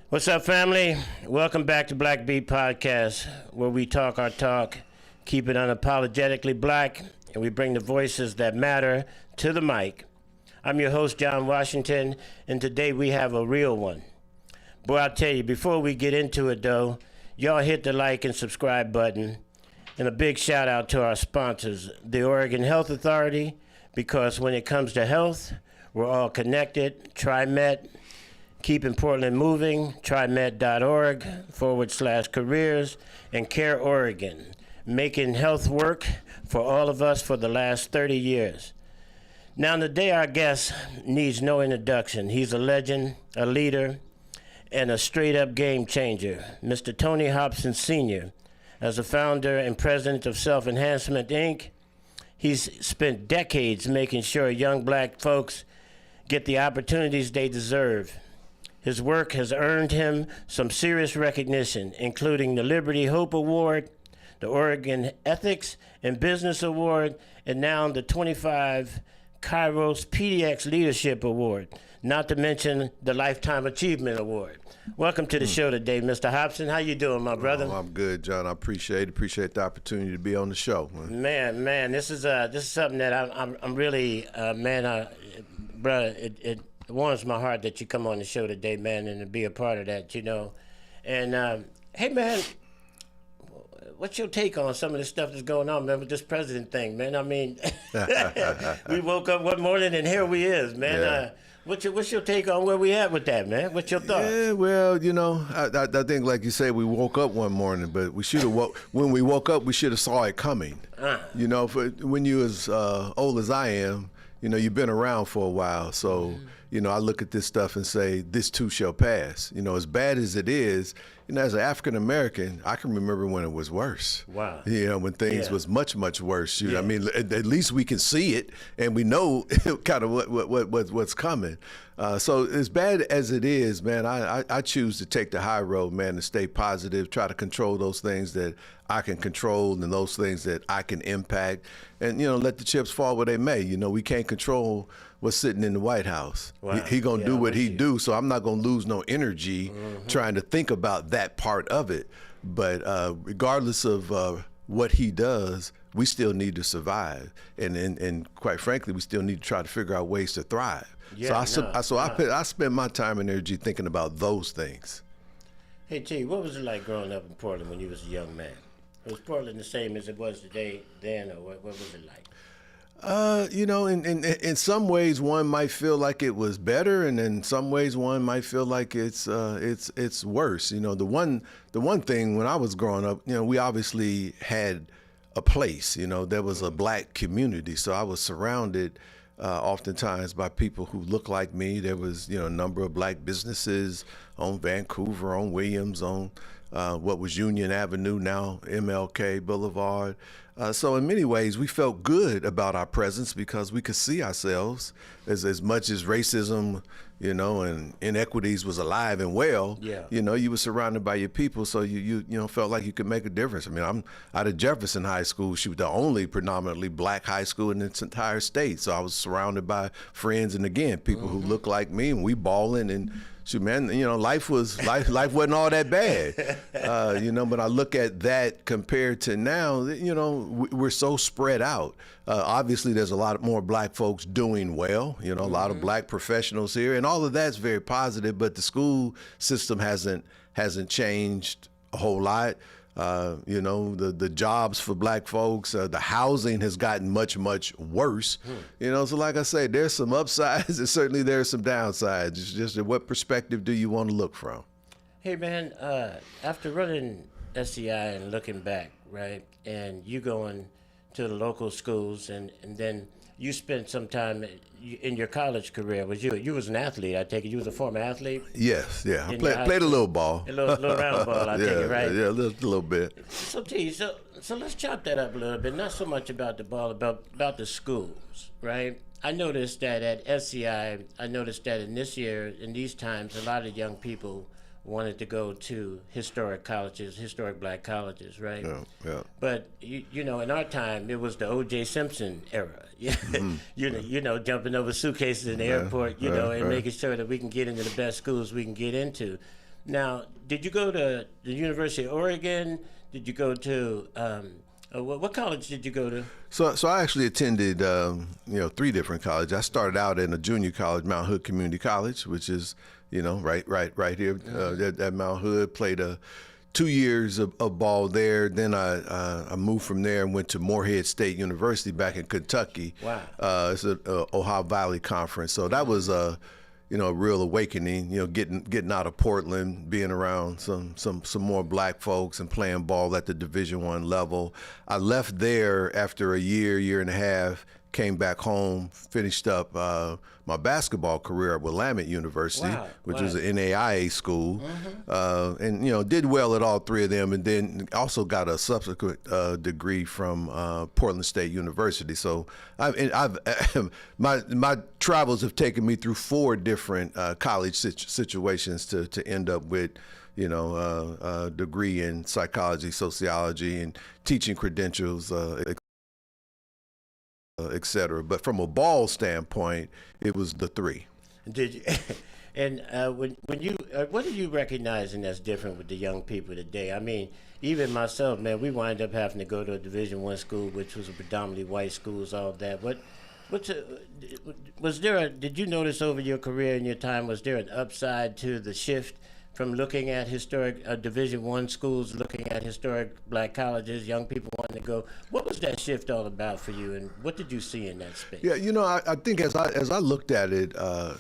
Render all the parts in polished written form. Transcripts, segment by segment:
What's up, family? Welcome back to Black Beat Podcast, where we talk our talk, keep it unapologetically black, and we bring the voices that matter to the mic. I'm your host, John Washington, and today we have a real one. Boy, I'll tell you, before we get into it, though, y'all hit the like and subscribe button, and a big shout out to our sponsors, the Oregon Health Authority, because when it comes to health, we're all connected. TriMet. Keeping Portland Moving, TriMet.org/careers, and CareOregon, making health work for all of us for the last 30 years. Now, today our guest needs no introduction. He's a legend, a leader, and a straight-up game changer, Mr. Tony Hopson Sr. As a founder and president of Self Enhancement, Inc., he's spent decades making sure young black folks get the opportunities they deserve. His work has earned him some serious recognition, including the Liberty Hope Award, the Oregon Ethics and Business Award, and now the 25 Kairos PDX Leadership Award, not to mention the Lifetime Achievement Award. Welcome to the show today, Mr. Hopson. How you doing, my brother? Oh, I'm good, John. I appreciate the opportunity to be on the show. Man, this is something that I'm really, brother. It warms my heart that you come on the show today, man, and to be a part of that, you know. And hey, man, what's your take on some of the stuff that's going on, man, with this president thing, man? I mean, we woke up one morning and here we is, man. Yeah. What's your take on where we at with that, man? What's your thoughts? Yeah, well, you know, I think, like you said, we woke up one morning, but we should have when we woke up, we should have saw it coming. You know, when you as old as I am, you know, you've been around for a while, so. You know, I look at this stuff and say, this too shall pass. You know, as bad as it is, you know, as an African-American, I can remember when it was worse. Wow. You know, when things was much, much worse. I mean, at least we can see it and we know kind of what's coming. So as bad as it is, man, I choose to take the high road, man, and stay positive, try to control those things that I can control and those things that I can impact, and, you know, let the chips fall where they may. You know, we can't control what's sitting in the White House. Wow. He gonna do what he do, so I'm not gonna lose no energy trying to think about that part of it. But regardless of what he does, we still need to survive, and quite frankly, we still need to try to figure out ways to thrive. I spend my time and energy thinking about those things. Hey, T, what was it like growing up in Portland when you was a young man? Was Portland the same as it was today then, or what was it like? You know, in some ways one might feel like it was better, and in some ways one might feel like it's worse. You know, the one thing when I was growing up, you know, we obviously had a place. You know, there was a black community, so I was surrounded oftentimes by people who looked like me. There was, you know, a number of black businesses on Vancouver, on Williams, on what was Union Avenue, now MLK Boulevard. So in many ways, we felt good about our presence because we could see ourselves as much as racism, you know, and inequities was alive and well. Yeah. You know, you were surrounded by your people, so you know, felt like you could make a difference. I mean, I'm out of Jefferson High School. She was the only predominantly black high school in its entire state. So I was surrounded by friends, and again, people who looked like me, and we balling and. Shoot, man, you know, life wasn't all that bad, you know. But I look at that compared to now, you know, we're so spread out. Obviously, there's a lot more black folks doing well. You know, a lot of black professionals here, and all of that's very positive. But the school system hasn't changed a whole lot. You know, the jobs for black folks, the housing has gotten much, much worse. You know, so like I say, there's some upsides and certainly there's some downsides. It's just what perspective do you want to look from? Hey, man, after running SEI and looking back, right, and you going to the local schools and then you spent some time in your college career. You was an athlete, I take it. You was a former athlete? Yes, yeah. I played a little ball. A little round ball, I take it, right? Yeah, a little bit. So, T, so let's chop that up a little bit. Not so much about the ball, about the schools, right? I noticed that at SEI, in this year, in these times, a lot of young people wanted to go to historic colleges, historic black colleges, right? Yeah. But you know, in our time, it was the O.J. Simpson era. You know, jumping over suitcases in the airport, and making sure that we can get into the best schools we can get into. Now, did you go to the University of Oregon? Did you go to what college did you go to? So I actually attended, 3 different colleges. I started out in a junior college, Mount Hood Community College, which is, right here at Mount Hood. Played 2 years of ball there. Then I moved from there and went to Morehead State University back in Kentucky. Wow. It's an Ohio Valley Conference. So that was a real awakening, getting out of Portland, being around some more black folks and playing ball at the Division I level. I left there after a year and a half, came back home, finished up my basketball career at Willamette University, which was an NAIA school, and did well at all 3 of them, and then also got a subsequent degree from Portland State University. So I've my travels have taken me through 4 different college situations to end up with a degree in psychology, sociology, and teaching credentials, et cetera. But from a ball standpoint, it was the 3. Did you? And when you, what are you recognizing that's different with the young people today? I mean, even myself, man, we wind up having to go to a Division I school, which was a predominantly white schools, all that. Did you notice over your career and your time, was there an upside to the shift from looking at historic Division I schools, looking at historic black colleges, young people wanting to go? What was that shift all about for you, and what did you see in that space? Yeah, I think as I looked at it, I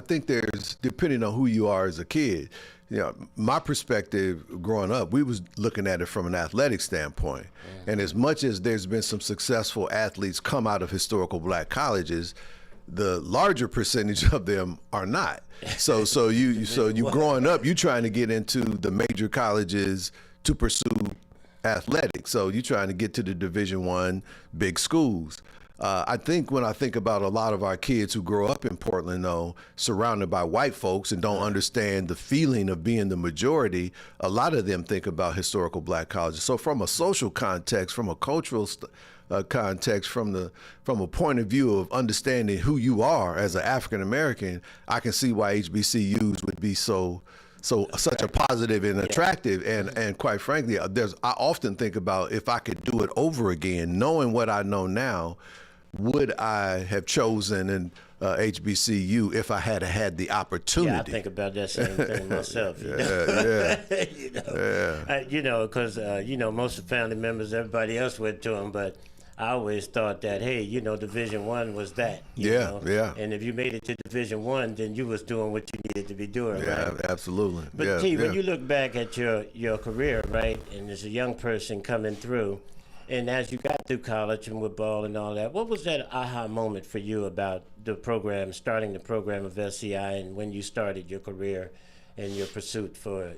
think there's, depending on who you are as a kid, my perspective growing up, we was looking at it from an athletic standpoint. And as much as there's been some successful athletes come out of historical black colleges, the larger percentage of them are not. So you growing up, you trying to get into the major colleges to pursue athletics. So you trying to get to the Division I big schools. I think when I think about a lot of our kids who grow up in Portland, though, surrounded by white folks and don't understand the feeling of being the majority, a lot of them think about historical black colleges. So from a social context, from a cultural context, from a point of view of understanding who you are as an African American, I can see why HBCUs would be such a positive and attractive. And quite frankly, I often think about, if I could do it over again, knowing what I know now, would I have chosen an HBCU if I had the opportunity? Yeah, I think about that same thing myself. Because most of the family members, everybody else went to them, but I always thought that, hey, Division I was that. Yeah. And if you made it to Division I, then you was doing what you needed to be doing, yeah, right? Absolutely. But when you look back at your career, right, and as a young person coming through, and as you got through college and with ball and all that, what was that aha moment for you about the program, starting the program of SEI, and when you started your career and your pursuit for,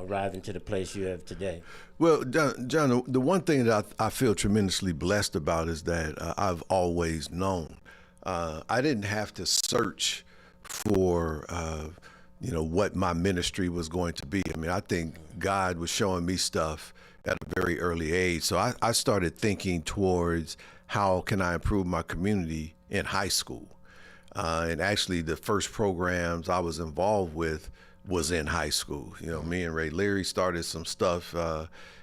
arriving to the place you have today? Well, John, the one thing that I feel tremendously blessed about is that I've always known. I didn't have to search for, what my ministry was going to be. I mean, I think God was showing me stuff at a very early age. So I started thinking towards, how can I improve my community in high school? And actually, the first programs I was involved with was in high school. Me and Ray Leary started some stuff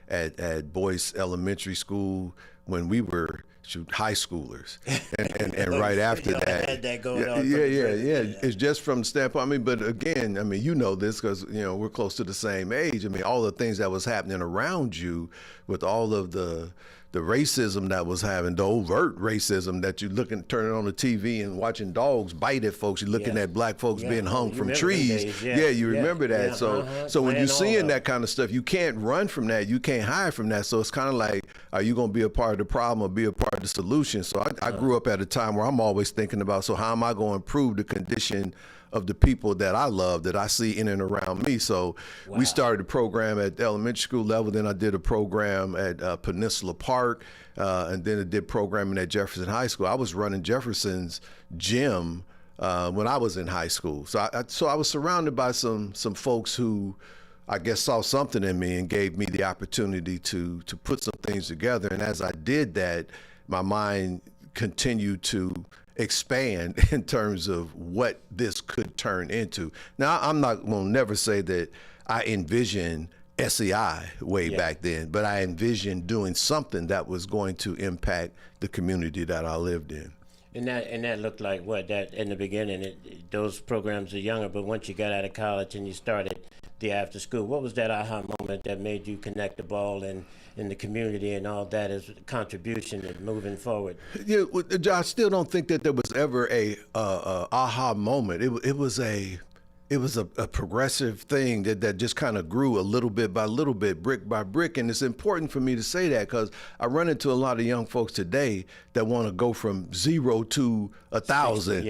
at Boyce Elementary School when we were high schoolers, and right after that, had that going on. It's just from the standpoint. But again, this because we're close to the same age. All the things that was happening around you, with all of the racism that was having, the overt racism that you turning on the TV and watching dogs bite at folks. You're looking at black folks being hung from trees. You remember that. So when you're seeing that kind of stuff, you can't run from that. You can't hide from that. So it's kind of like, are you going to be a part of the problem or be a part of the solution? So I grew up at a time where I'm always thinking about, so how am I going to improve the condition of the people that I love, that I see in and around me? So we started a program at the elementary school level. Then I did a program at Peninsula Park, and then I did programming at Jefferson High School. I was running Jefferson's gym when I was in high school. So I was surrounded by some folks who, I guess, saw something in me and gave me the opportunity to put some things together. And as I did that, my mind continued to expand in terms of what this could turn into. Now, I'm not going to never say that I envisioned SEI way back then, but I envisioned doing something that was going to impact the community that I lived in. And that looked like what? That in the beginning, those programs are younger, but once you got out of college and you started the after school, what was that aha moment that made you connect the ball in the community and all that as contribution and moving forward? Yeah, I still don't think that there was ever a aha moment. It was a progressive thing that just kind of grew a little bit by little bit, brick by brick. And it's important for me to say that because I run into a lot of young folks today that want to go from 0 to 1,000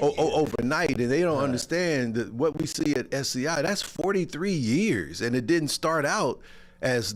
overnight. And they don't understand that what we see at SEI, that's 43 years. And it didn't start out as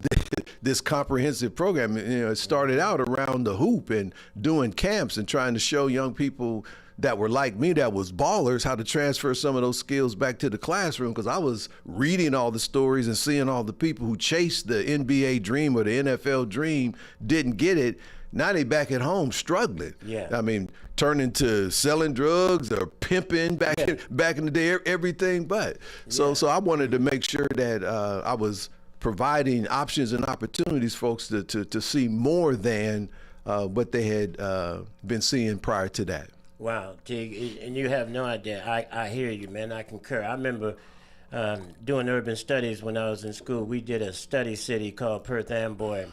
this comprehensive program. It started out around the hoop and doing camps and trying to show young people that were like me, that was ballers, how to transfer some of those skills back to the classroom, because I was reading all the stories and seeing all the people who chased the NBA dream or the NFL dream, didn't get it. Now they back at home struggling. Yeah. I mean, turning to selling drugs or pimping back in the day, everything but. So I wanted to make sure that I was providing options and opportunities folks to see more than what they had been seeing prior to that. Wow, Tig, and you have no idea. I hear you, man. I concur. I remember doing urban studies when I was in school. We did a study city called Perth Amboy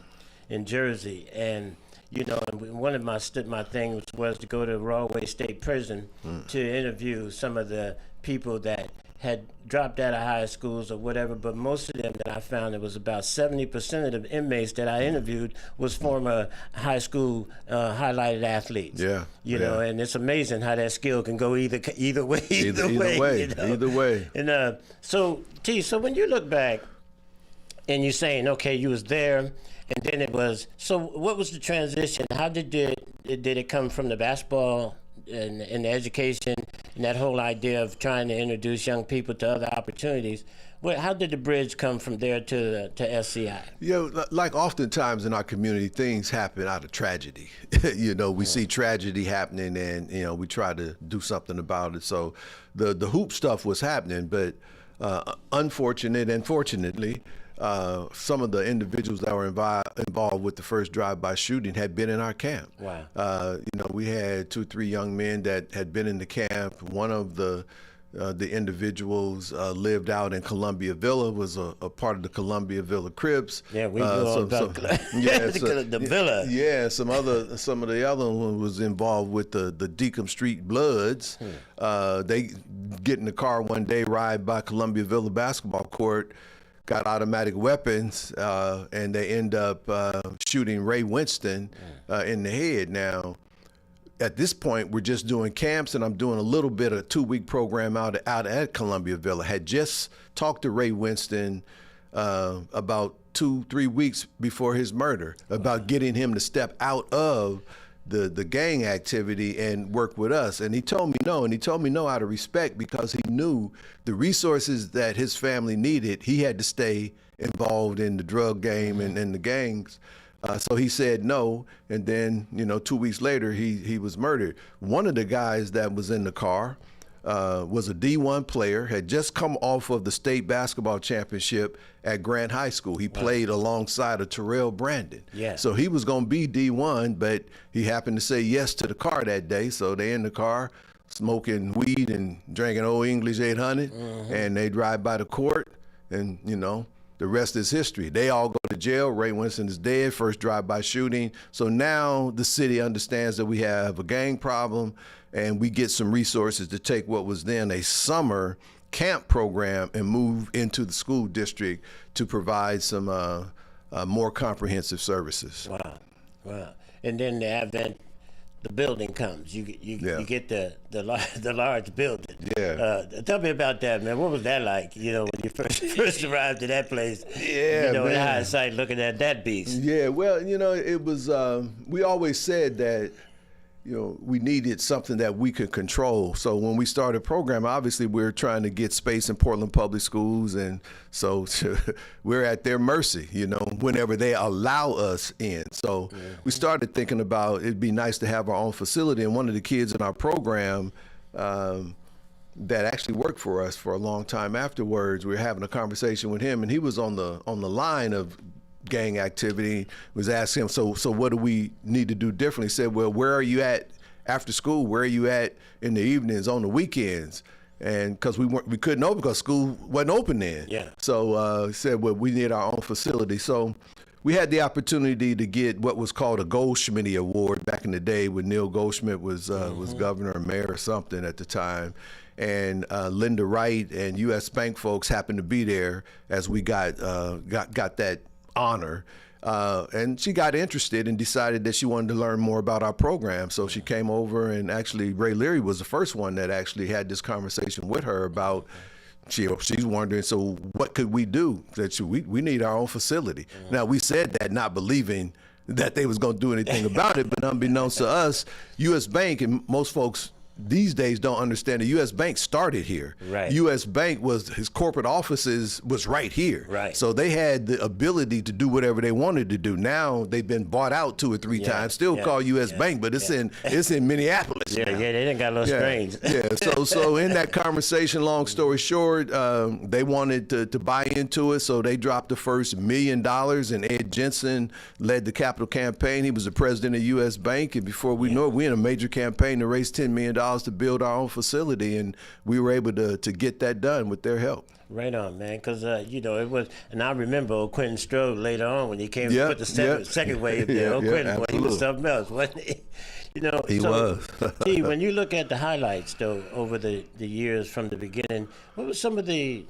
in Jersey, and one of my things was to go to Rahway State Prison to interview some of the people that had dropped out of high schools or whatever, but most of them that I found, it was about 70% of the inmates that I interviewed was former high school highlighted athletes. You know, and it's amazing how that skill can go either way. Either way. And so when you look back and you're saying, okay, you was there, and then it was, so what was the transition? How did it come from the basketball and the education and that whole idea of trying to introduce young people to other opportunities? How did the bridge come from there to SEI? Like oftentimes in our community, things happen out of tragedy. We see tragedy happening and, we try to do something about it. So the hoop stuff was happening, but unfortunately and fortunately, some of the individuals that were involved with the first drive-by shooting had been in our camp. Wow. We had 2-3 young men that had been in the camp. One of the individuals lived out in Columbia Villa, was a part of the Columbia Villa Crips. Yeah, we know about the Villa. Yeah, some of the other one was involved with the Deacon Street Bloods. They get in the car one day, ride by Columbia Villa basketball court, got automatic weapons, and they end up shooting Ray Winston in the head. Now, at this point, we're just doing camps, and I'm doing a little bit of a 2-week program out at Columbia Villa. Had just talked to Ray Winston about 2-3 weeks before his murder, about getting him to step out of the gang activity and work with us. And he told me no, and he told me no out of respect, because he knew the resources that his family needed, he had to stay involved in the drug game and the gangs. So he said no, and then 2 weeks later he was murdered. One of the guys that was in the car was a D1 player, had just come off of the state basketball championship at Grant High School. He played alongside of Terrell Brandon. Yeah. So he was going to be D1, but he happened to say yes to the car that day. So they in the car smoking weed and drinking Old English 800, and they drive by the court, and the rest is history. They all go to jail. Ray Winston is dead, first drive-by shooting. So now the city understands that we have a gang problem, and we get some resources to take what was then a summer camp program and move into the school district to provide some more comprehensive services. Wow. And then the building comes. You get the large building. Yeah. Tell me about that, man. What was that like? When you first arrived to that place. Yeah, man. In hindsight, looking at that beast. Yeah. Well, it was. We always said that we needed something that we could control. So when we started programming, obviously we're trying to get space in Portland Public Schools, and so we're at their mercy, whenever they allow us in. So we started thinking about it'd be nice to have our own facility, and one of the kids in our program that actually worked for us for a long time afterwards, we were having a conversation with him, and he was on the line of gang activity. Was asking him, so what do we need to do differently? He said, well, where are you at after school? Where are you at in the evenings, on the weekends? And because we couldn't open because school wasn't open then. Yeah. So he said, well, we need our own facility. So we had the opportunity to get what was called a Goldschmidt Award back in the day when Neil Goldschmidt was governor or mayor or something at the time. And Linda Wright and U.S. Bank folks happened to be there as we got that honor. And she got interested and decided that she wanted to learn more about our program. So she came over, and actually Ray Leary was the first one that actually had this conversation with her about, she's wondering, so what could we do? That we need our own facility. Now, we said that not believing that they was going to do anything about it, but unbeknownst to us, U.S. Bank, and most folks these days don't understand, the U.S. Bank started here. Right. U.S. Bank his corporate offices was right here. Right. So they had the ability to do whatever they wanted to do. Now they've been bought out 2 or 3 times, still called U.S. Bank, but it's in Minneapolis. Yeah, they didn't got little strings. So in that conversation, long story short, they wanted to buy into it, so they dropped the first $1 million, and Ed Jensen led the capital campaign. He was the president of U.S. Bank, and before we know it, we in a major campaign to raise $10 million to build our own facility, and we were able to get that done with their help. Right on, man, because, it was, and I remember Quentin Strode later on when he came to put the second wave there. Quentin, he was something else, wasn't he? He was. See, when you look at the highlights, though, over the years from the beginning, what were some of the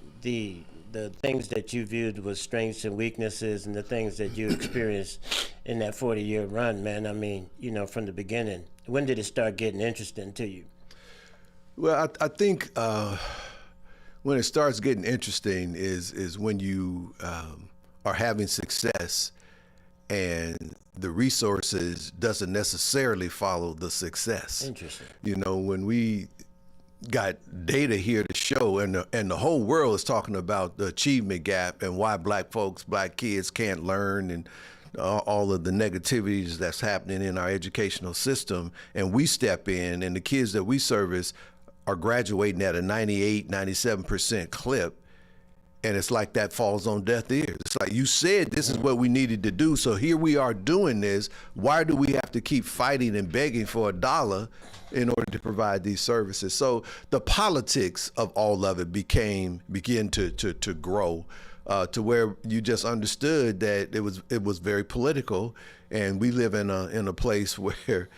things that you viewed was strengths and weaknesses, and the things that you experienced in that 40-year run, man? I mean, from the beginning, when did it start getting interesting to you? Well, I think when it starts getting interesting is when you are having success and the resources doesn't necessarily follow the success. Interesting. When we got data here to show, and the whole world is talking about the achievement gap and why black kids can't learn, and all of the negativities that's happening in our educational system, and we step in, and the kids that we service are graduating at a 98, 97% clip, and it's like that falls on deaf ears. It's like, you said this is what we needed to do, so here we are doing this. Why do we have to keep fighting and begging for $1 in order to provide these services? So the politics of all of it begin to grow to where you just understood that it was very political, and we live in a place where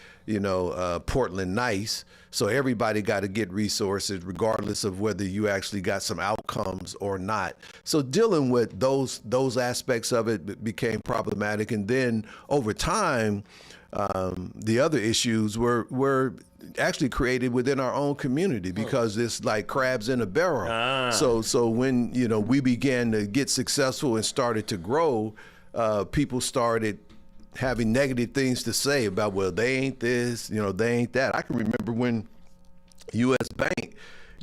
Portland nice. So everybody got to get resources regardless of whether you actually got some outcomes or not. So dealing with those aspects of it became problematic. And then over time, the other issues were actually created within our own community, because it's like crabs in a barrel. So when we began to get successful and started to grow, people started having negative things to say about, well, they ain't this, they ain't that. I can remember when U.S. Bank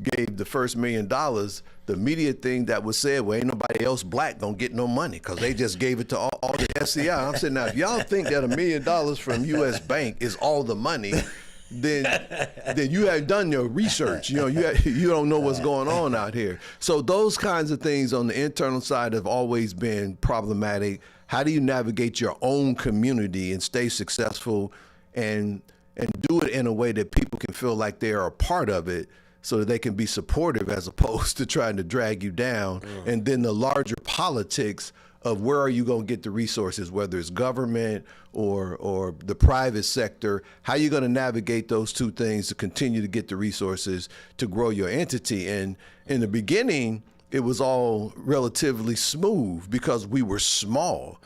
gave the first $1 million, the immediate thing that was said, well, ain't nobody else black gonna get no money because they just gave it to all the SEI. I'm saying, now, if y'all think that $1 million from U.S. Bank is all the money, then you have done your research. You don't know what's going on out here. So those kinds of things on the internal side have always been problematic. How do you navigate your own community and stay successful and do it in a way that people can feel like they are a part of it, so that they can be supportive as opposed to trying to drag you down? And then the larger politics of where are you going to get the resources, whether it's government or the private sector. How are you going to navigate those two things to continue to get the resources to grow your entity? And in the beginning, it was all relatively smooth because we were small,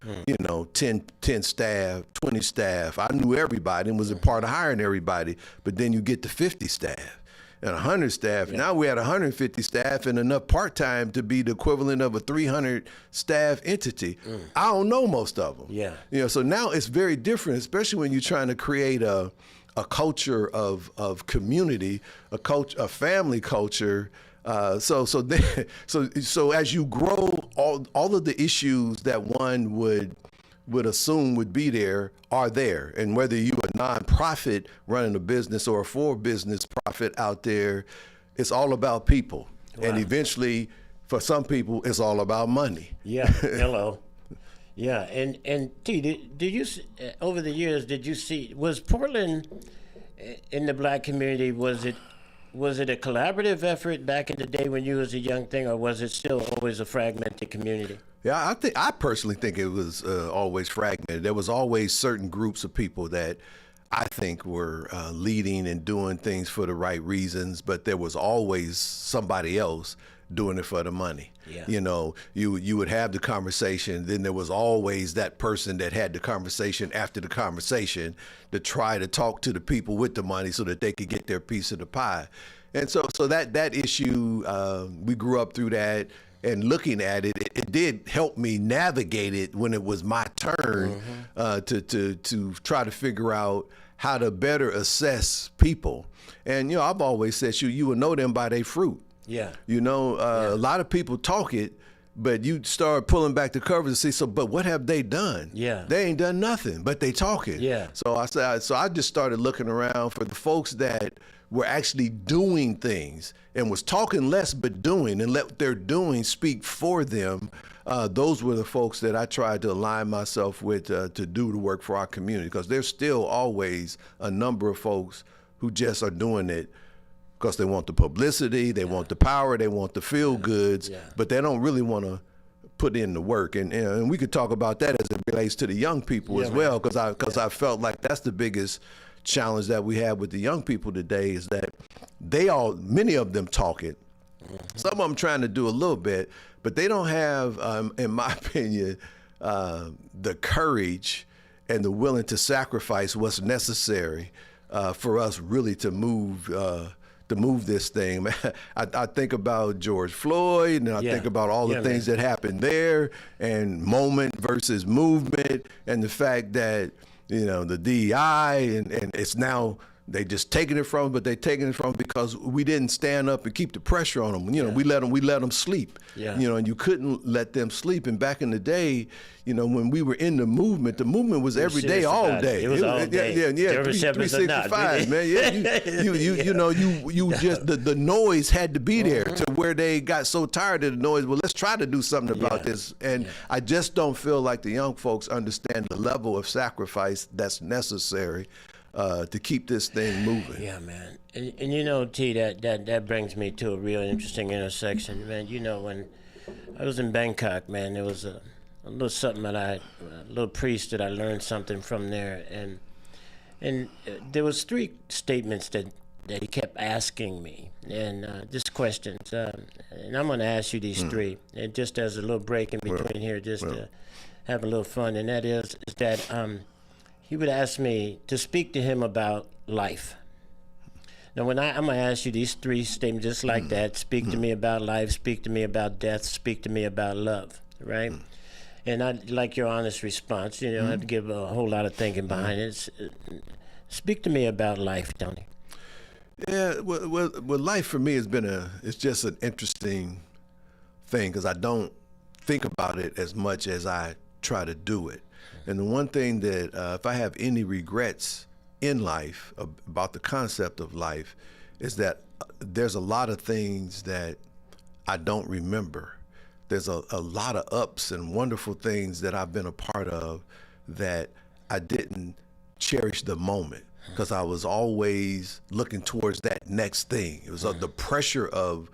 10 staff, 20 staff. I knew everybody and was a part of hiring everybody. But then you get to 50 staff and 100 staff. Yeah. Now we had 150 staff and enough part-time to be the equivalent of a 300 staff entity. I don't know most of them. Yeah. So now it's very different, especially when you're trying to create a a culture of community, a family culture. So as you grow, all of the issues that one would assume would be there are there. And whether you a nonprofit running a business or a for-business profit out there, it's all about people. Wow. And eventually, for some people, it's all about money. Yeah. Hello. Yeah. And T, did you over the years was Portland in the black community? Was it a collaborative effort back in the day when you was a young thing, or was it still always a fragmented community? Yeah, I personally think it was always fragmented. There was always certain groups of people that I think were leading and doing things for the right reasons, but there was always somebody else doing it for the money. Yeah. You know, you would have the conversation, then there was always that person that had the conversation after the conversation to try to talk to the people with the money so that they could get their piece of the pie. And so that issue, we grew up through that. And looking at it, it did help me navigate it when it was my turn to try to figure out how to better assess people. And, you know, I've always said, you will know them by their fruit. Yeah. You know, a lot of people talk it, but you start pulling back the covers and see, but what have they done? Yeah. They ain't done nothing, but they talking. Yeah. So I just started looking around for the folks that were actually doing things and was talking less but doing, and let their doing speak for them. Those were the folks that I tried to align myself with to do the work for our community, because there's still always a number of folks who just are doing it because they want the publicity, they want the power, they want the feel goods, but they don't really want to put in the work. And we could talk about that as it relates to the young people as well, because I felt like that's the biggest challenge that we have with the young people today, is that many of them talk it. Some of them trying to do a little bit, but they don't have, in my opinion, the courage and the willing to sacrifice what's necessary for us really to move this thing. I think about George Floyd, and I think about all the things that happened there, and moment versus movement, and the fact that, you know, the DEI, and it's now they just taking it from, but they taking it from because we didn't stand up and keep the pressure on them. You know, we let them sleep. Yeah. You know, and you couldn't let them sleep. And back in the day, you know, when we were in the movement was every day, all day. It was all day. Yeah, 365, man. Yeah, you know, you just the noise had to be there to where they got so tired of the noise. Well, let's try to do something about this. And I just don't feel like the young folks understand the level of sacrifice that's necessary to keep this thing moving. Yeah, man. And you know, T, that brings me to a real interesting intersection, man. You know, when I was in Bangkok, man, there was a little something a little priest that I learned something from there, and there was 3 statements that he kept asking me, and just questions, and I'm going to ask you these 3, and just as a little break in between here, just to have a little fun, and that is that he would ask me to speak to him about life. Now, I'm going to ask you these 3 statements just like that. Speak to me about life, speak to me about death, speak to me about love, right? And I'd like your honest response. You don't have to give a whole lot of thinking behind it. Speak to me about life, Tony. Yeah, well, life for me it's just an interesting thing, because I don't think about it as much as I try to do it. And the one thing that, if I have any regrets in life about the concept of life, is that there's a lot of things that I don't remember. There's a lot of ups and wonderful things that I've been a part of that I didn't cherish the moment, because I was always looking towards that next thing. It was the pressure of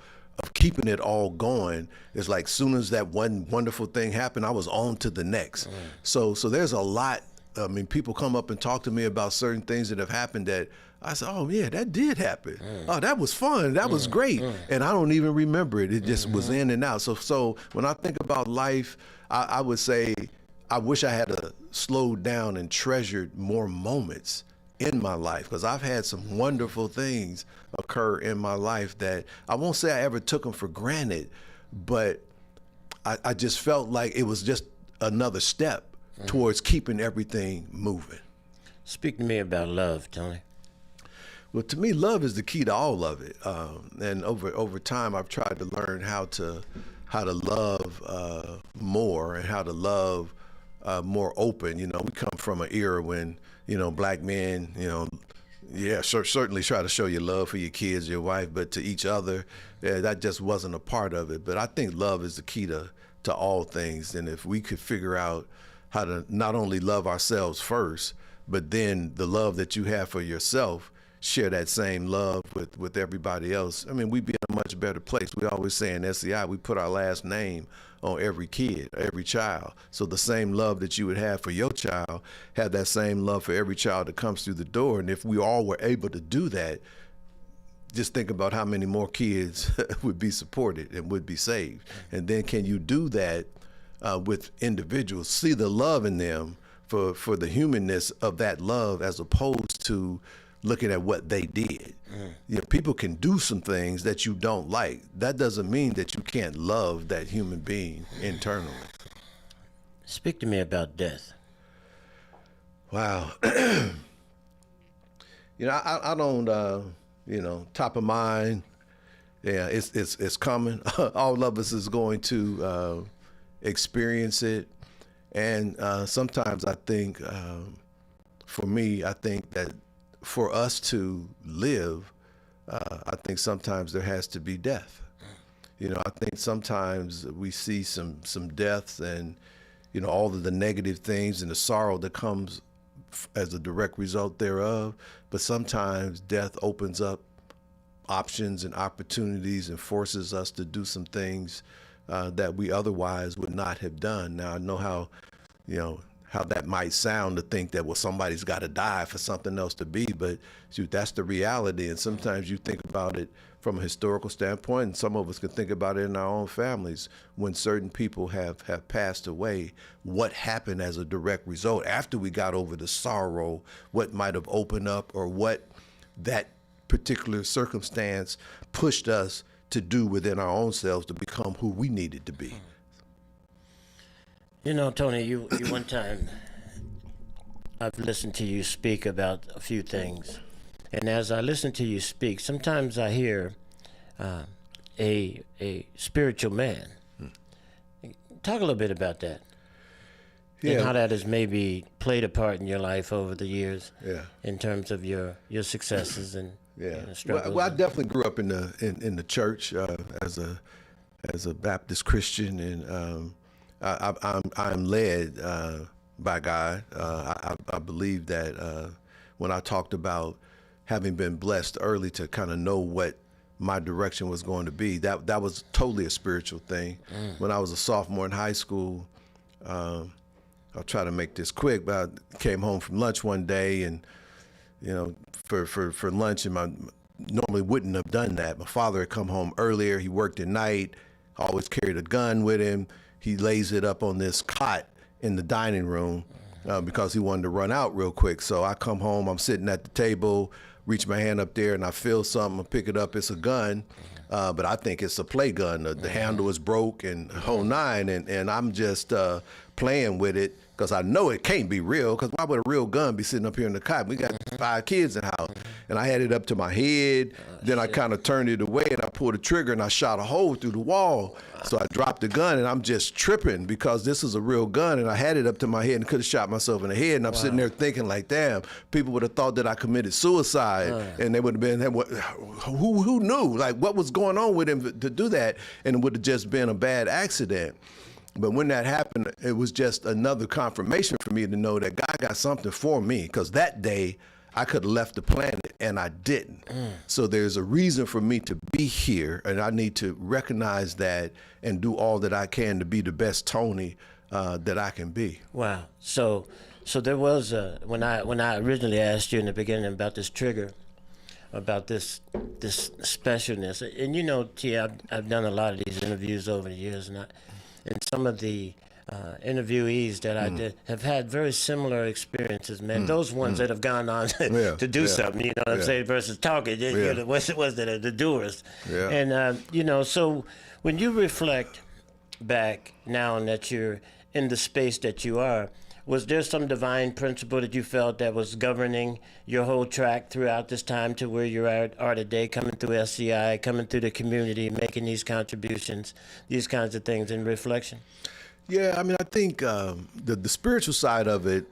keeping it all going. It's like, soon as that one wonderful thing happened, I was on to the next. So there's a lot. I mean, people come up and talk to me about certain things that have happened that I said, oh yeah, that did happen. Oh, that was fun. That was great. And I don't even remember it. It just was in and out. So when I think about life, I would say, I wish I had slowed down and treasured more moments in my life, because I've had some wonderful things occur in my life that I won't say I ever took them for granted, but I just felt like it was just another step towards keeping everything moving. Speak to me about love, Tony. Well, to me, love is the key to all of it. And over time, I've tried to learn how to love more and how to love more open. You know, we come from an era when, you know, black men, you know, certainly try to show your love for your kids, your wife, but to each other, that just wasn't a part of it. But I think love is the key to all things. And if we could figure out how to not only love ourselves first, but then the love that you have for yourself, share that same love with everybody else, I mean, we'd be in a much better place. We always say in SEI, we put our last name on every kid, every child. So the same love that you would have for your child, have that same love for every child that comes through the door. And if we all were able to do that, just think about how many more kids would be supported and would be saved. And then can you do that with individuals, see the love in them for the humanness of that love as opposed to looking at what they did. You know, people can do some things that you don't like. That doesn't mean that you can't love that human being internally. Speak to me about death. Wow. You know, I don't, you know, top of mind. Yeah, it's coming. All of us is going to experience it. And sometimes I think, for me, I think that for us to live, I think sometimes there has to be death. You know, I think sometimes we see some deaths and, you know, all of the negative things and the sorrow that comes as a direct result thereof. But sometimes death opens up options and opportunities and forces us to do some things that we otherwise would not have done. Now, I know how, you know, how that might sound to think that, well, somebody's got to die for something else to be, but shoot, that's the reality. And sometimes you think about it from a historical standpoint, and some of us can think about it in our own families. When certain people have passed away, what happened as a direct result after we got over the sorrow, what might have opened up, or what that particular circumstance pushed us to do within our own selves to become who we needed to be. You know, Tony, you one time, I've listened to you speak about a few things. And as I listen to you speak, sometimes I hear a spiritual man. Talk a little bit about that. Yeah. And how that has maybe played a part in your life over the years. Yeah. In terms of your successes and, and struggles. Well, I definitely grew up in the church as a Baptist Christian, and I'm led by God. I believe that when I talked about having been blessed early to kind of know what my direction was going to be, that was totally a spiritual thing. When I was a sophomore in high school, I'll try to make this quick, but I came home from lunch one day, and you know, for lunch, and I normally wouldn't have done that. My father had come home earlier. He worked at night, always carried a gun with him. He lays it up on this cot in the dining room because he wanted to run out real quick. So I come home, I'm sitting at the table, reach my hand up there, and I feel something. I pick it up, it's a gun, but I think it's a play gun. The handle is broke and the whole nine, and I'm just playing with it because I know it can't be real, because why would a real gun be sitting up here in the cot? We got 5 kids in the house. And I had it up to my head, then I kind of turned it away, and I pulled the trigger, and I shot a hole through the wall. So I dropped the gun, and I'm just tripping because this is a real gun, and I had it up to my head and could have shot myself in the head. And I'm sitting there thinking like, damn, people would have thought that I committed suicide, and they would have been, who knew? Like, what was going on with him to do that? And it would have just been a bad accident. But when that happened, it was just another confirmation for me to know that God got something for me, because that day I could have left the planet and I didn't. So there's a reason for me to be here, and I need to recognize that and do all that I can to be the best Tony that I can be. Wow. So there was when I originally asked you in the beginning about this trigger, about this specialness, and you know, T, I've done a lot of these interviews over the years, and some of the interviewees that I did have had very similar experiences, man. Those ones that have gone on to do something, you know what I'm saying, versus talking, you know, what's the doers. Yeah. And, you know, so when you reflect back now that you're in the space that you are, Was there some divine principle that you felt that was governing your whole track throughout this time to where you are today, coming through SEI, coming through the community, making these contributions, these kinds of things in reflection? Yeah, I mean, I think the spiritual side of it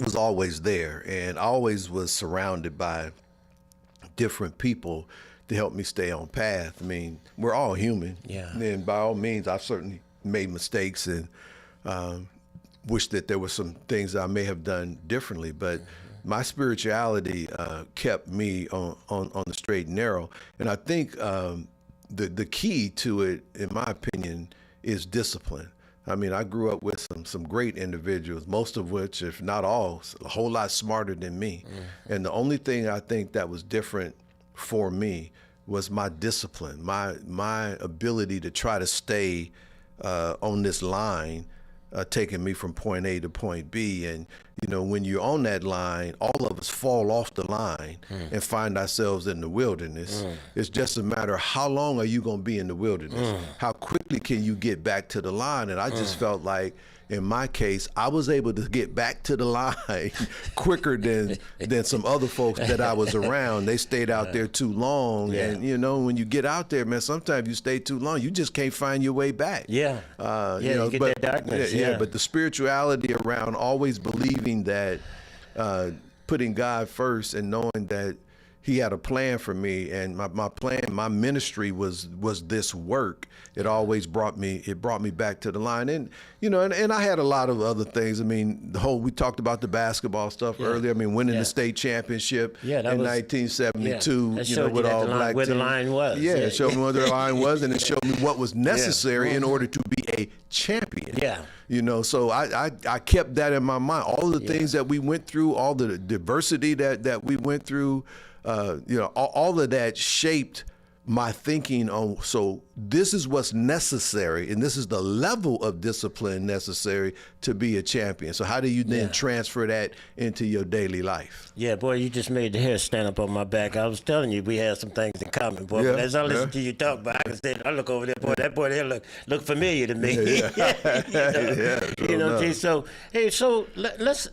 was always there, and I always was surrounded by different people to help me stay on path. I mean, we're all human. Yeah. And by all means, I've certainly made mistakes and wish that there were some things I may have done differently, but my spirituality kept me on the straight and narrow. And I think the key to it, in my opinion, is discipline. I mean, I grew up with some great individuals, most of which, if not all, a whole lot smarter than me. And the only thing I think that was different for me was my discipline, my ability to try to stay on this line, taking me from point A to point B. And, you know, when you're on that line, all of us fall off the line and find ourselves in the wilderness. It's just a matter of how long are you going to be in the wilderness? How quickly can you get back to the line? And I just felt like, in my case, I was able to get back to the line quicker than some other folks that I was around. They stayed out there too long. Yeah. And, you know, when you get out there, man, sometimes you stay too long. You just can't find your way back. Yeah. You know, you get but, that darkness. Yeah, but the spirituality around always believing that putting God first and knowing that he had a plan for me, and my plan, my ministry was this work. It always brought me back to the line. And, you know, and I had a lot of other things. I mean, we talked about the basketball stuff earlier. I mean, winning the state championship in 1972, you know, with all black team. Where the line was. Yeah, it showed me where the line was, and it showed me what was necessary in order to be a champion. Yeah. You know, so I kept that in my mind. All the things that we went through, all the diversity that we went through, you know, all of that shaped my thinking on, so this is what's necessary, and this is the level of discipline necessary to be a champion. So how do you then transfer that into your daily life? Yeah, boy, you just made the hair stand up on my back. I was telling you we had some things in common, boy. But as I listen to you talk, but I can say, I look over there, boy, that boy there look familiar to me. You know, so hey, so let's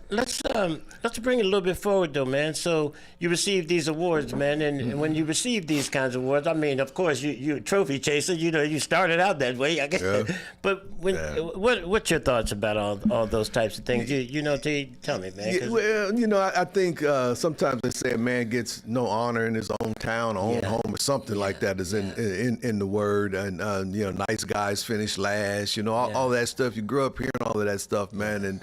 bring it a little bit forward though, man. So you received these awards, man, and when you receive these kinds of awards, I mean, of course, you're a trophy chaser. You know, you started out that way, I guess. Yeah. But what's your thoughts about all those types of things? You know, tell me, man. Yeah, well, you know, I think sometimes they say a man gets no honor in his own town, or own home, or something like that is in the word. And you know, nice guys finish last. You know, all that stuff. You grew up hearing all of that stuff, man, and.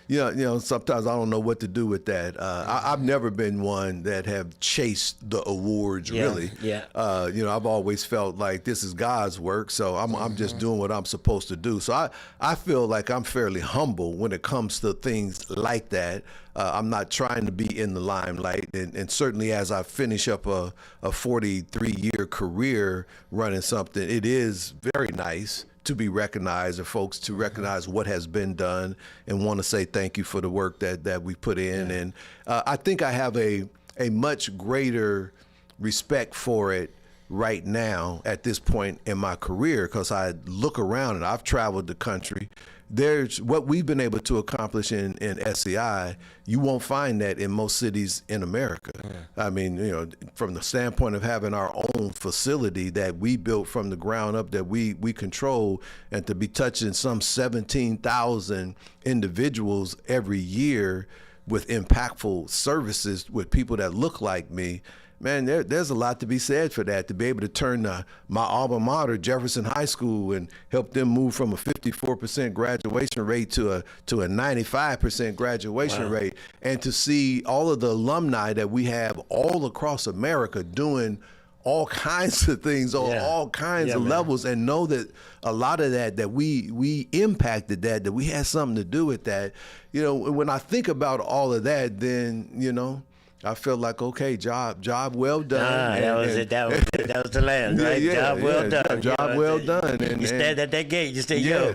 You know, sometimes I don't know what to do with that. I've never been one that have chased the awards, really. You know, I've always felt like this is God's work, so I'm just doing what I'm supposed to do. So I feel like I'm fairly humble when it comes to things like that. I'm not trying to be in the limelight, and certainly as I finish up a 43-year career running something, it is very nice to be recognized, and folks to recognize what has been done and want to say thank you for the work that we put in. And I think I have a much greater respect for it right now at this point in my career, because I look around and I've traveled the country. There's what we've been able to accomplish in SEI. You won't find that in most cities in America. I mean, you know, from the standpoint of having our own facility that we built from the ground up, that we control, and to be touching some 17,000 individuals every year with impactful services with people that look like me. Man, there's a lot to be said for that, to be able to turn my alma mater, Jefferson High School, and help them move from a 54% graduation rate to a 95% graduation rate, and to see all of the alumni that we have all across America doing all kinds of things on all kinds of levels, and know that a lot of that we impacted, that we had something to do with that. You know, when I think about all of that, then, you know, I felt like, okay, job well done. That was it. That was the land, right? Job well done. Job well done. And you stand at that gate, you say, yo.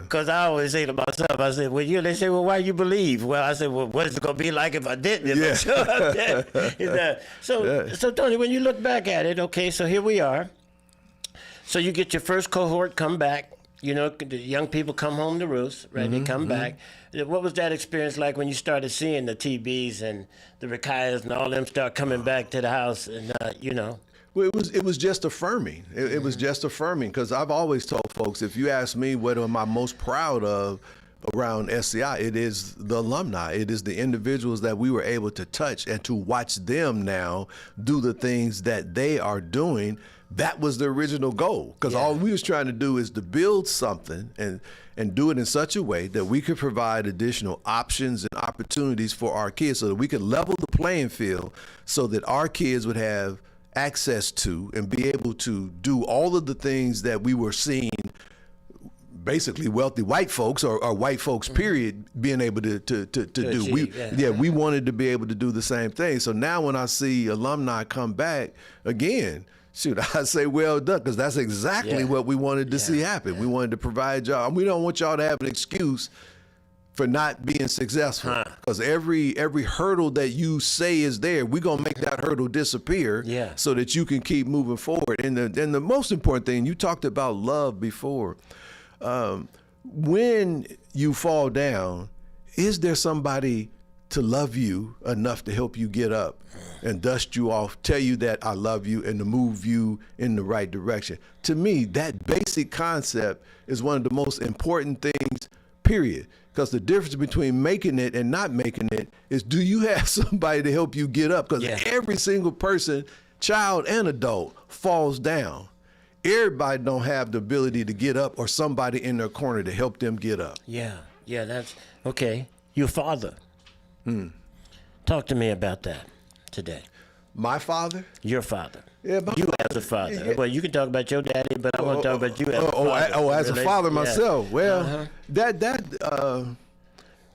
Because I always say to myself, I said, well, they say, well, why you believe? Well, I said, well, what is it going to be like if I didn't? If I show up there? So, Tony, when you look back at it, okay, so here we are. So you get your first cohort come back You know, the young people come home to roost, right? They come back. What was that experience like when you started seeing the TBs and the Rakayas and all them start coming back to the house and, you know? Well, it was just affirming. It was just affirming, because I've always told folks, if you ask me what am I most proud of around SEI, it is the alumni. It is the individuals that we were able to touch and to watch them now do the things that they are doing. That was the original goal, because all we was trying to do is to build something and do it in such a way that we could provide additional options and opportunities for our kids, so that we could level the playing field, so that our kids would have access to and be able to do all of the things that we were seeing basically wealthy white folks or white folks period being able to do. Achieve, We wanted to be able to do the same thing. So now when I see alumni come back again, shoot, I say well done, because that's exactly what we wanted to see happen. We wanted to provide y'all. We don't want y'all to have an excuse for not being successful, because every hurdle that you say is there, we're gonna make that hurdle disappear, so that you can keep moving forward. And the most important thing, you talked about love before. When you fall down, is there somebody to love you enough to help you get up and dust you off, tell you that I love you, and to move you in the right direction? To me, that basic concept is one of the most important things, period. Because the difference between making it and not making it is, do you have somebody to help you get up? Because every single person, child and adult, falls down. Everybody don't have the ability to get up, or somebody in their corner to help them get up. Yeah, that's okay. Your father. Talk to me about that today. My father? Your father. Yeah, you as a father. Well, you can talk about your daddy, but I want to talk about you as a father. As a father myself. Well,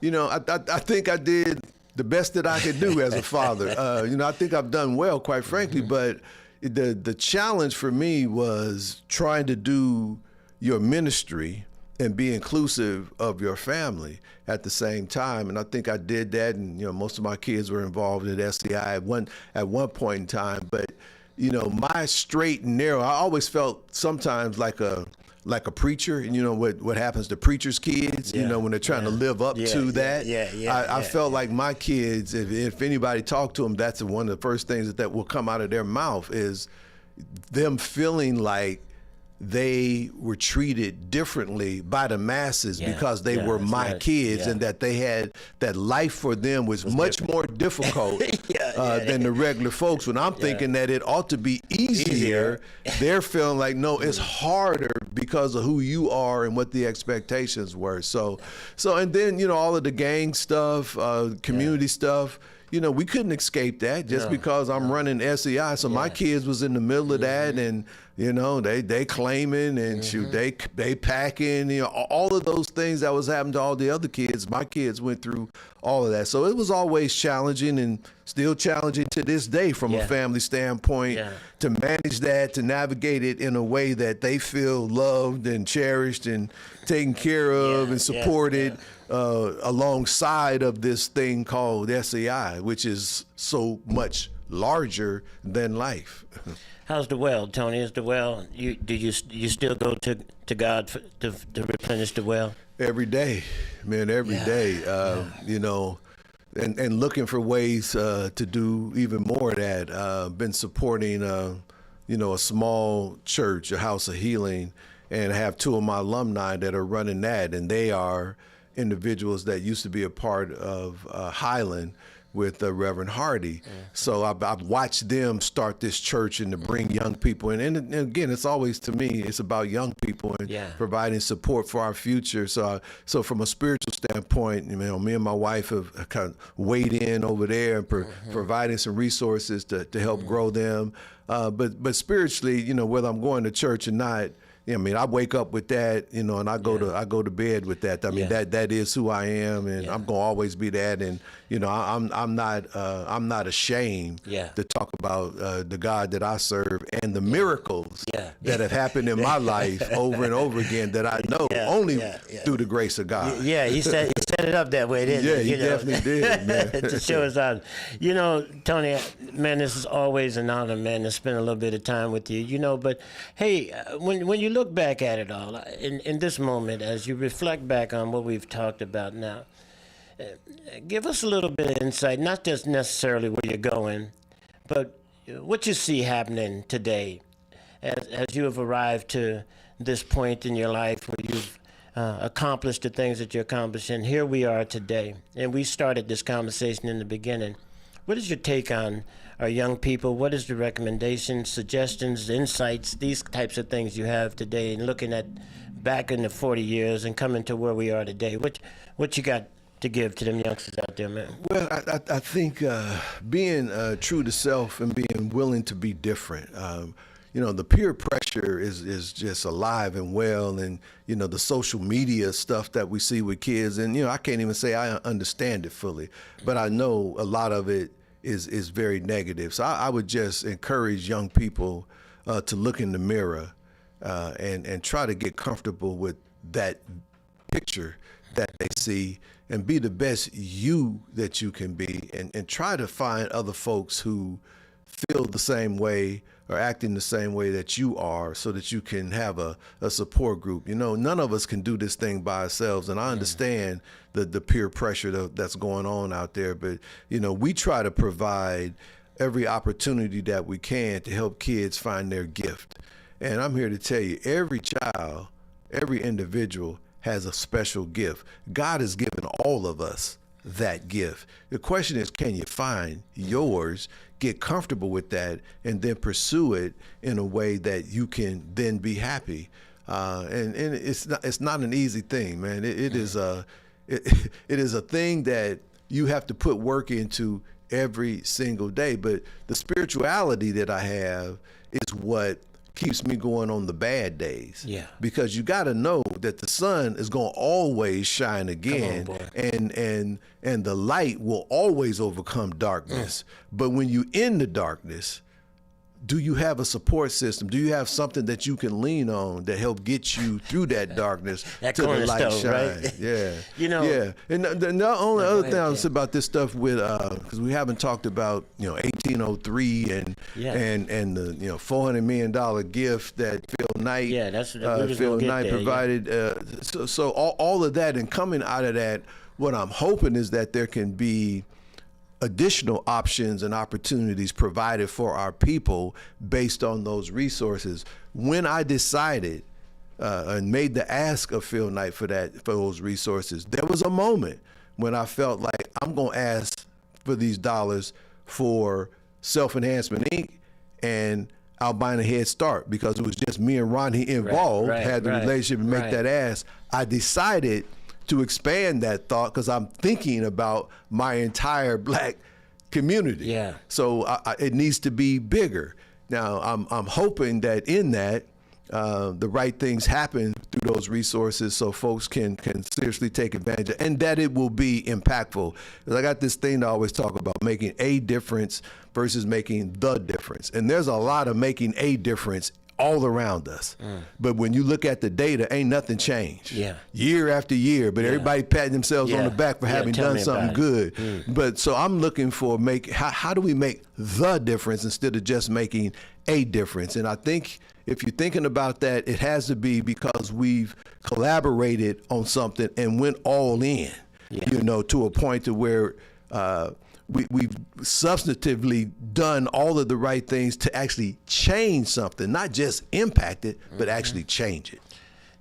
you know, I think I did the best that I could do as a father. You know, I think I've done well, quite frankly, but the challenge for me was trying to do your ministry and be inclusive of your family at the same time. And I think I did that. And, you know, most of my kids were involved at SEI at one point in time. But, you know, my straight and narrow, I always felt sometimes like a preacher. And you know what happens to preachers' kids, you know, when they're trying to live up to that. I felt like my kids, if anybody talked to them, that's one of the first things that will come out of their mouth is them feeling like they were treated differently by the masses because they were my kids, and that they had that life for them was much more difficult than the regular folks. When I'm thinking that it ought to be easier, they're feeling like, no, it's harder because of who you are and what the expectations were. So and then, you know, all of the gang stuff, community stuff, you know, we couldn't escape that just because I'm running SEI. So my kids was in the middle of that, and you know, they claiming and shoot, they packing, you know, all of those things that was happening to all the other kids. My kids went through all of that. So it was always challenging, and still challenging to this day from a family standpoint to manage that, to navigate it in a way that they feel loved and cherished and taken care of and supported alongside of this thing called SEI, which is so much larger than life. How's the well, Tony? Is the well? You still go to God to replenish the well? Every day, man. Every day. You know, and looking for ways to do even more of that. Been supporting, you know, a small church, a house of healing, and have two of my alumni that are running that, and they are individuals that used to be a part of Highland with Reverend Hardy. So I've watched them start this church and to bring young people in. And again, it's always, to me, it's about young people and providing support for our future. So from a spiritual standpoint, you know, me and my wife have kind of weighed in over there and providing some resources to help grow them. But spiritually, you know, whether I'm going to church or not, I mean, I wake up with that, you know, and I go to bed with that. I mean, that is who I am, and I'm gonna always be that. And you know, I'm not ashamed to talk about the God that I serve and the miracles that have happened in my life over and over again that I know only through the grace of God. He said set it up that way, didn't Yeah, he? he definitely did, man. To show us out. You know, Tony, man, this is always an honor, man, to spend a little bit of time with you. You know, but hey, when you look back at it all, in this moment, as you reflect back on what we've talked about now, give us a little bit of insight, not just necessarily where you're going, but what you see happening today as you have arrived to this point in your life where you've accomplished the things that you accomplished, and here we are today. And we started this conversation in the beginning. What is your take on our young people? What is the recommendations, suggestions, insights, these types of things you have today, and looking at back in the 40 years and coming to where we are today? What you got to give to them youngsters out there, man? Well, I think being true to self and being willing to be different. You know, the peer pressure is just alive and well, and, you know, the social media stuff that we see with kids, and, you know, I can't even say I understand it fully, but I know a lot of it is very negative. So I would just encourage young people to look in the mirror and try to get comfortable with that picture that they see, and be the best you that you can be, and try to find other folks who feel the same way or acting the same way that you are, so that you can have a support group. You know, none of us can do this thing by ourselves, and I understand the peer pressure that's going on out there, but, you know, we try to provide every opportunity that we can to help kids find their gift. And I'm here to tell you, every child, every individual has a special gift. God has given all of us that gift. The question is, can you find yours, get comfortable with that, and then pursue it in a way that you can then be happy? And it's not an easy thing, man. It is a thing that you have to put work into every single day. But the spirituality that I have is what keeps me going on the bad days. Yeah. Because you got to know that the sun is going to always shine again, and the light will always overcome darkness. But when you in the darkness, do you have a support system? Do you have something that you can lean on that help get you through that darkness that to the light shine? Right? Yeah. You know. Yeah. And the only other thing I'll say about this stuff with, because we haven't talked about, you know, 1803 and the, you know, $400 million gift that Phil Knight, Phil Knight provided. So all of that, and coming out of that, what I'm hoping is that there can be additional options and opportunities provided for our people based on those resources. When I decided and made the ask of Phil Knight for those resources, there was a moment when I felt like I'm going to ask for these dollars for Self Enhancement Inc. and Albina Head Start, because it was just me and Ronnie involved, had the relationship and make that ask. I decided to expand that thought because I'm thinking about my entire Black community. Yeah. So it needs to be bigger. Now I'm hoping that in that the right things happen through those resources, so folks can seriously take advantage of, and that it will be impactful. 'Cause I got this thing to always talk about, making a difference versus making the difference. And there's a lot of making a difference all around us. But when you look at the data, ain't nothing changed. Year after year, but everybody patting themselves on the back for having done something good. But so I'm looking for how do we make the difference instead of just making a difference? And I think if you're thinking about that, it has to be because we've collaborated on something and went all in, you know, to a point to where we've substantively done all of the right things to actually change something, not just impact it, but actually change it.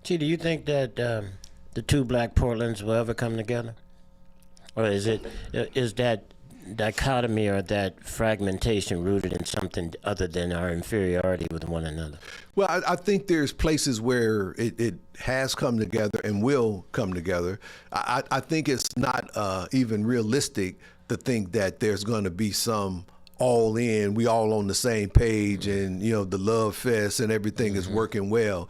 T, do you think that the two Black Portlands will ever come together? Or is that dichotomy or that fragmentation rooted in something other than our inferiority with one another? Well, I think there's places where it has come together and will come together. I think it's not even realistic to think that there's going to be some all in, we all on the same page, and, you know, the love fest and everything is working well.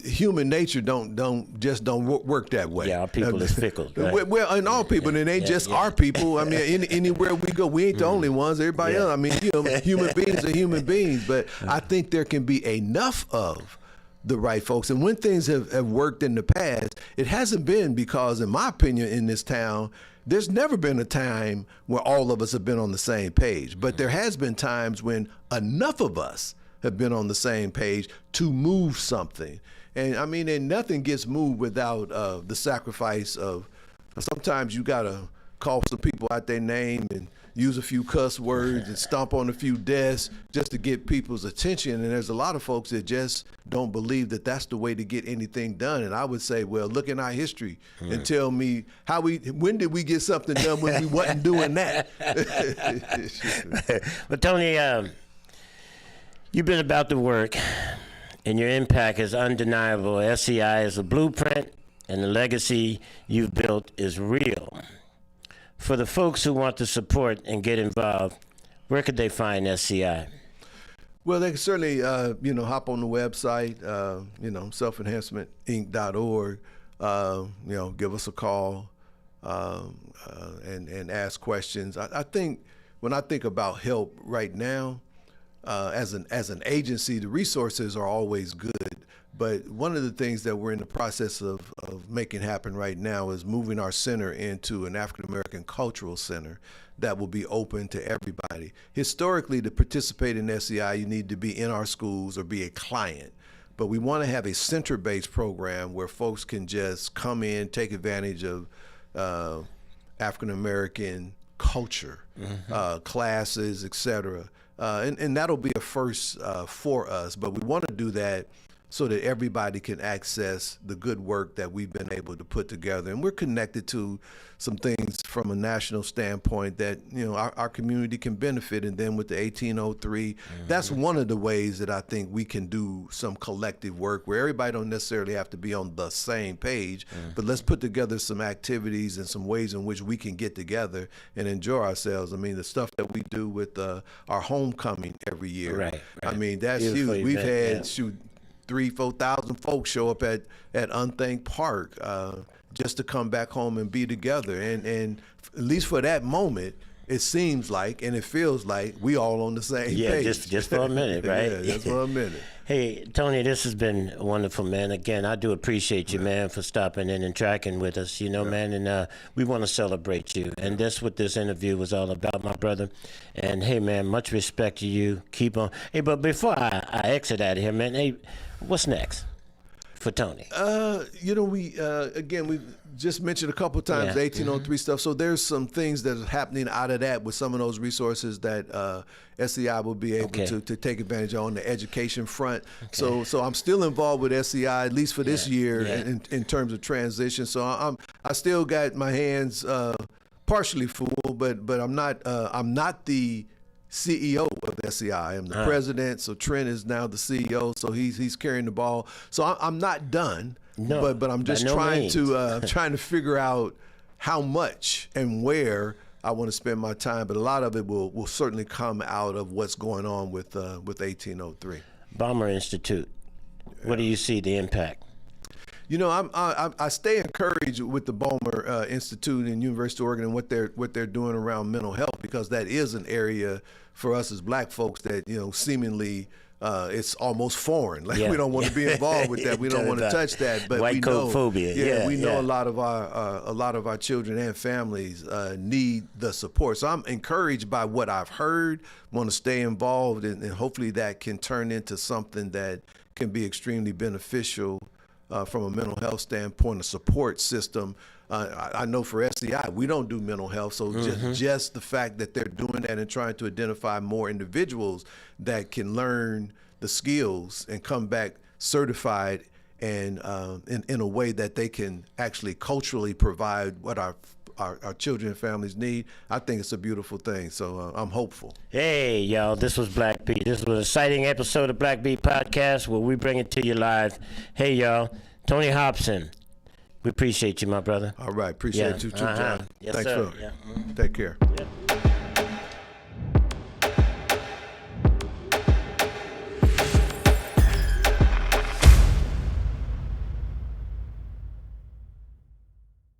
Human nature don't work that way. Yeah, our people is fickle. Right? Well, and all people, and it ain't just our people. I mean, anywhere we go, we ain't the only ones. Everybody else. I mean, you know, human beings are human beings. But I think there can be enough of the right folks. And when things have worked in the past, it hasn't been because, in my opinion, in this town, there's never been a time where all of us have been on the same page. But there has been times when enough of us have been on the same page to move something. And I mean, and nothing gets moved without the sacrifice of, sometimes you gotta call some people out their name and use a few cuss words and stomp on a few desks just to get people's attention. And there's a lot of folks that just don't believe that that's the way to get anything done. And I would say, well, look in our history and tell me when did we get something done when we wasn't doing that? But Tony, you've been about the work, and your impact is undeniable. SEI is a blueprint, and the legacy you've built is real. For the folks who want to support and get involved, where could they find SEI? Well, they can certainly, hop on the website, selfenhancementinc.org, give us a call and ask questions. I think when I think about help right now, as an agency, the resources are always good. But one of the things that we're in the process of making happen right now is moving our center into an African American cultural center that will be open to everybody. Historically, to participate in SEI, you need to be in our schools or be a client. But we want to have a center-based program where folks can just come in, take advantage of African American culture, classes, et cetera. And that'll be a first for us. But we want to do that so that everybody can access the good work that we've been able to put together. And we're connected to some things from a national standpoint that, our community can benefit. And then with the 1803, that's one of the ways that I think we can do some collective work where everybody don't necessarily have to be on the same page, but let's put together some activities and some ways in which we can get together and enjoy ourselves. I mean, the stuff that we do with our homecoming every year. Right. I mean, that's Beautiful huge. We've event, had, 3,000-4,000 folks show up at Unthank Park just to come back home and be together. And at least for that moment, it seems like and it feels like we all on the same page. Yeah, just for a minute, right? Yeah, just for a minute. Hey, Tony, this has been wonderful, man. Again, I do appreciate you, man, for stopping in and tracking with us, man, and we want to celebrate you. And that's what this interview was all about, my brother. And, hey, man, much respect to you. Keep on. Hey, but before I exit out of here, man, hey, what's next for Tony? We just mentioned a couple of times the 1803 stuff. So there's some things that are happening out of that with some of those resources that SEI will be able to take advantage of on the education front. So I'm still involved with SEI, at least for this year in terms of transition. So I still got my hands partially full, but I'm not the CEO of SEI. I'm the president, so Trent is now the CEO, so he's carrying the ball. So I'm not done, but I'm just trying to figure out how much and where I want to spend my time. But a lot of it will certainly come out of what's going on with 1803. Bomber Institute. What do you see the impact? I stay encouraged with the Bomer Institute and University of Oregon and what they're doing around mental health, because that is an area for us as Black folks that seemingly it's almost foreign. Like we don't want to be involved with that. We don't want to touch that. But white coat phobia. We know a lot of our children and families need the support. So I'm encouraged by what I've heard. Want to stay involved, and hopefully that can turn into something that can be extremely beneficial. From a mental health standpoint, a support system. I know for SEI, we don't do mental health, so just the fact that they're doing that and trying to identify more individuals that can learn the skills and come back certified and in a way that they can actually culturally provide what our children and families need, I think it's a beautiful thing. So I'm hopeful. Hey, y'all, this was Black Beat. This was an exciting episode of Black Beat Podcast where we bring it to you live. Hey, y'all, Tony Hopson, we appreciate you, my brother. All right, appreciate you too, John. Yes, Thanks, sir. Phil. Take care. Yep.